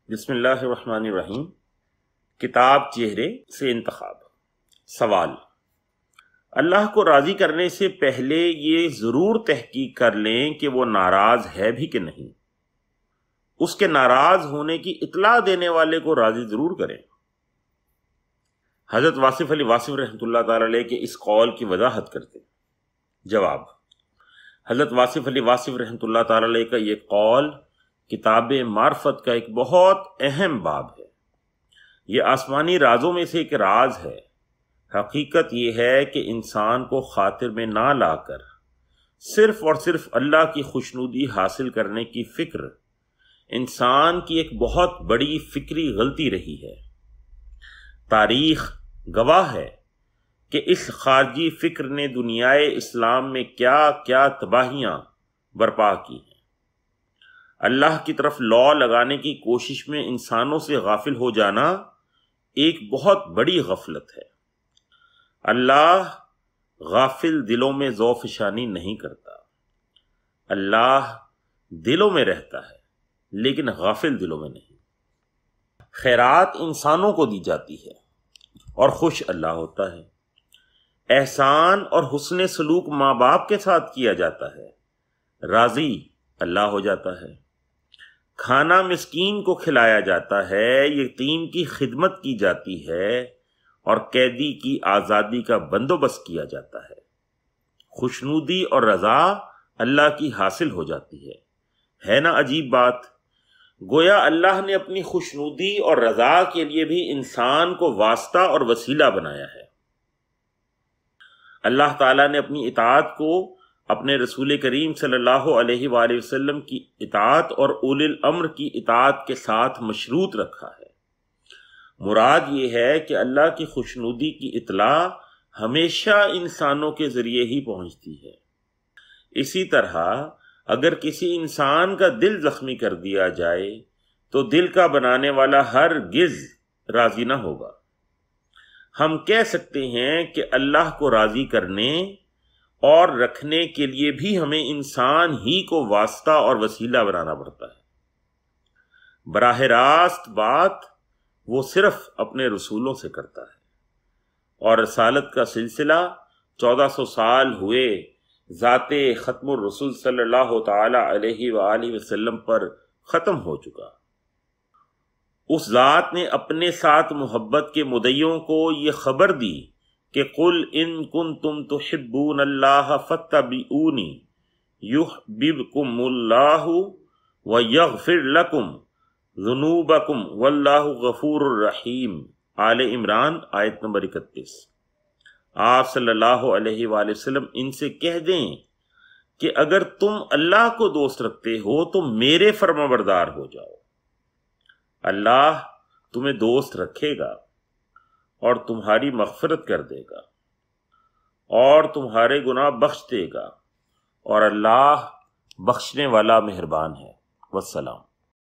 بسم اللہ الرحمن الرحیم۔ کتاب چہرے سے انتخاب۔ سوال: اللہ کو راضی کرنے سے پہلے یہ ضرور تحقیق کر لیں کہ وہ ناراض ہے بھی کہ نہیں۔ اس کے ناراض ہونے کی اطلاع دینے والے کو راضی ضرور کریں۔ حضرت واصف علی واصف رحمۃ اللہ تعالی علیہ کے اس قول کی وضاحت کرتے ہیں۔ جواب: حضرت واصف علی واصف رحمۃ اللہ تعالی علیہ کا یہ قول کتاب معرفت کا ایک بہت اہم باب ہے۔ یہ آسمانی رازوں میں سے ایک راز ہے۔ حقیقت یہ ہے کہ انسان کو خاطر میں نہ لا کر صرف اور صرف اللہ کی خوشنودی حاصل کرنے کی فکر انسان کی ایک بہت بڑی فکری غلطی رہی ہے۔ تاریخ گواہ ہے کہ اس خارجی فکر نے دنیائے اسلام میں کیا کیا تباہیاں برپا کی ہیں۔ اللہ کی طرف لو لگانے کی کوشش میں انسانوں سے غافل ہو جانا ایک بہت بڑی غفلت ہے۔ اللہ غافل دلوں میں ذوفشانی نہیں کرتا۔ اللہ دلوں میں رہتا ہے لیکن غافل دلوں میں نہیں۔ خیرات انسانوں کو دی جاتی ہے اور خوش اللہ ہوتا ہے۔ احسان اور حسن سلوک ماں باپ کے ساتھ کیا جاتا ہے، راضی اللہ ہو جاتا ہے۔ کھانا مسکین کو کھلایا جاتا ہے، یتیم کی خدمت کی جاتی ہے اور قیدی کی آزادی کا بندوبست کیا جاتا ہے۔ خوشنودی اور رضا اللہ کی حاصل ہو جاتی ہے نا عجیب بات؟ گویا اللہ نے اپنی خوشنودی اور رضا کے لیے بھی انسان کو واسطہ اور وسیلہ بنایا ہے۔ اللہ تعالیٰ نے اپنی اطاعت کو اپنے رسول کریم صلی اللہ علیہ وآلہ وسلم کی اطاعت اور اولی الامر کی اطاعت کے ساتھ مشروط رکھا ہے۔ مراد یہ ہے کہ اللہ کی خوشنودی کی اطلاع ہمیشہ انسانوں کے ذریعے ہی پہنچتی ہے۔ اسی طرح اگر کسی انسان کا دل زخمی کر دیا جائے تو دل کا بنانے والا ہرگز راضی نہ ہوگا۔ ہم کہہ سکتے ہیں کہ اللہ کو راضی کرنے اور رکھنے کے لیے بھی ہمیں انسان ہی کو واسطہ اور وسیلہ بنانا پڑتا ہے۔ براہ راست بات وہ صرف اپنے رسولوں سے کرتا ہے، اور رسالت کا سلسلہ 1400 سال ہوئے ذات ختم الرسول صلی اللہ تعالی علیہ وآلہ وسلم پر ختم ہو چکا۔ اس ذات نے اپنے ساتھ محبت کے مدعیوں کو یہ خبر دی کہ قل ان کنتم تحبون اللہ فاتبعونی یحببکم اللہ ویغفر لکم ذنوبکم واللہ غفور الرحیم۔ آل عمران آیت نمبر 31۔ آپ صلی اللہ علیہ وآلہ وسلم ان سے کہہ دیں کہ اگر تم اللہ کو دوست رکھتے ہو تو میرے فرمانبردار ہو جاؤ۔ اللہ تمہیں دوست رکھے گا اور تمہاری مغفرت کر دے گا اور تمہارے گناہ بخش دے گا، اور اللہ بخشنے والا مہربان ہے۔ والسلام۔